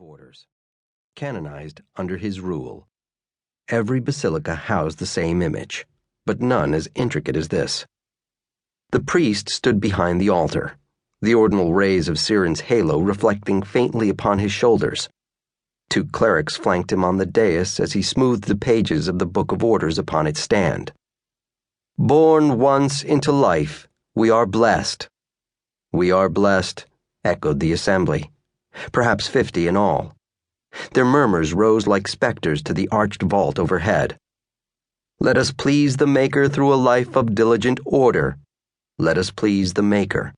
of Orders, canonized under his rule. Every basilica housed the same image, but none as intricate as this. The priest stood behind the altar, the ordinal rays of Siren's halo reflecting faintly upon his shoulders. Two clerics flanked him on the dais as he smoothed the pages of the Book of Orders upon its stand. "Born once into life, we are blessed." "We are blessed," echoed the assembly, perhaps 50 in all. Their murmurs rose like specters to the arched vault overhead. "Let us please the Maker through a life of diligent order. Let us please the Maker."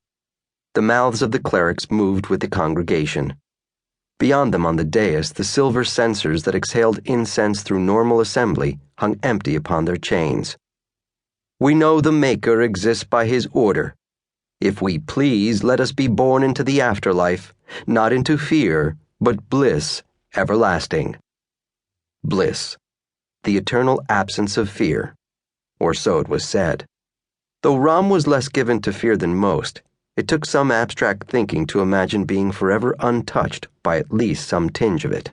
The mouths of the clerics moved with the congregation. Beyond them on the dais, the silver censers that exhaled incense through normal assembly hung empty upon their chains. "We know the Maker exists by his order. If we please, let us be born into the afterlife, not into fear, but bliss everlasting." Bliss, the eternal absence of fear, or so it was said. Though Ram was less given to fear than most, it took some abstract thinking to imagine being forever untouched by at least some tinge of it.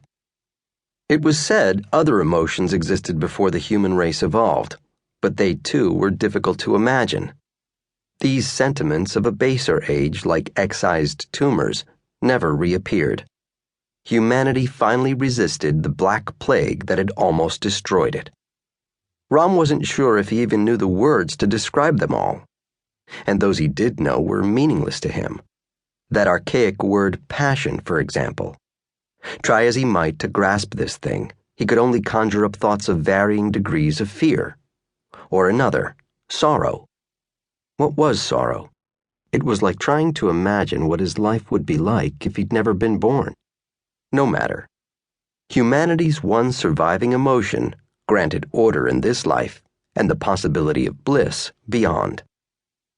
It was said other emotions existed before the human race evolved, but they too were difficult to imagine. These sentiments of a baser age, like excised tumors, never reappeared. Humanity finally resisted the black plague that had almost destroyed it. Ram wasn't sure if he even knew the words to describe them all, and those he did know were meaningless to him. That archaic word passion, for example. Try as he might to grasp this thing, he could only conjure up thoughts of varying degrees of fear. Or another, sorrow. What was sorrow? It was like trying to imagine what his life would be like if he'd never been born. No matter. Humanity's one surviving emotion granted order in this life and the possibility of bliss beyond.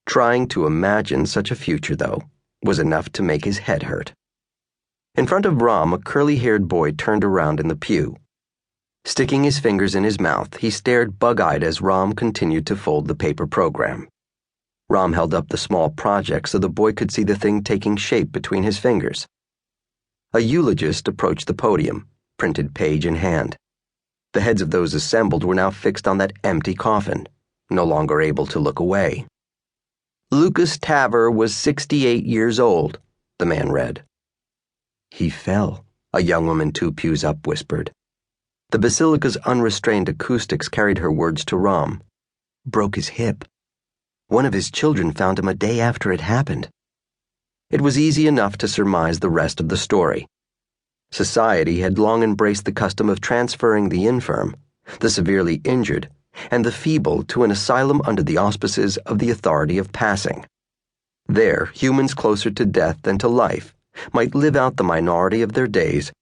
Trying to imagine such a future, though, was enough to make his head hurt. In front of Ram, a curly-haired boy turned around in the pew. Sticking his fingers in his mouth, he stared bug-eyed as Ram continued to fold the paper program. Ram held up the small project so the boy could see the thing taking shape between his fingers. A eulogist approached the podium, printed page in hand. The heads of those assembled were now fixed on that empty coffin, no longer able to look away. "Lucas Taver was 68 years old," the man read. "He fell," a young woman 2 pews up whispered. The basilica's unrestrained acoustics carried her words to Ram. "Broke his hip. One of his children found him a day after it happened." It was easy enough to surmise the rest of the story. Society had long embraced the custom of transferring the infirm, the severely injured, and the feeble to an asylum under the auspices of the authority of passing. There, humans closer to death than to life might live out the minority of their days,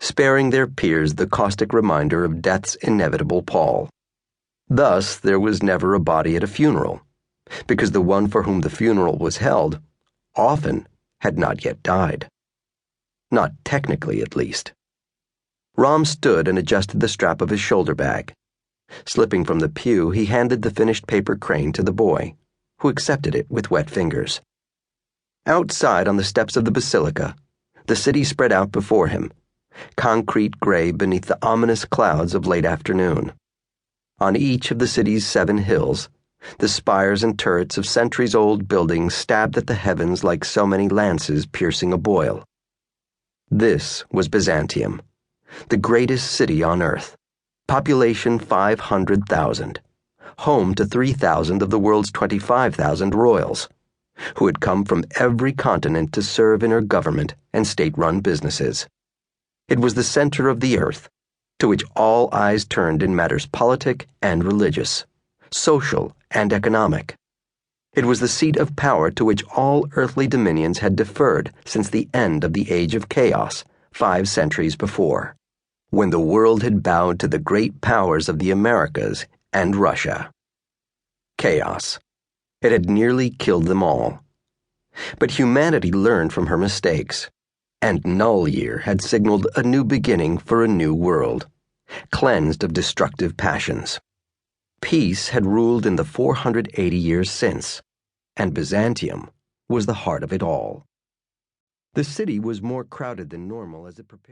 sparing their peers the caustic reminder of death's inevitable pall. Thus, there was never a body at a funeral, because the one for whom the funeral was held often had not yet died. Not technically, at least. Ram stood and adjusted the strap of his shoulder bag. Slipping from the pew, he handed the finished paper crane to the boy, who accepted it with wet fingers. Outside on the steps of the basilica, the city spread out before him, concrete gray beneath the ominous clouds of late afternoon. On each of the city's 7 hills, the spires and turrets of centuries-old buildings stabbed at the heavens like so many lances piercing a boil. This was Byzantium, the greatest city on earth, population 500,000, home to 3,000 of the world's 25,000 royals, who had come from every continent to serve in her government and state-run businesses. It was the center of the earth, to which all eyes turned in matters politic and religious, social and economic. It was the seat of power to which all earthly dominions had deferred since the end of the Age of Chaos 5 centuries before, when the world had bowed to the great powers of the Americas and Russia. Chaos. It had nearly killed them all. But humanity learned from her mistakes, and Null Year had signaled a new beginning for a new world, cleansed of destructive passions. Peace had ruled in the 480 years since, and Byzantium was the heart of it all. The city was more crowded than normal as it prepared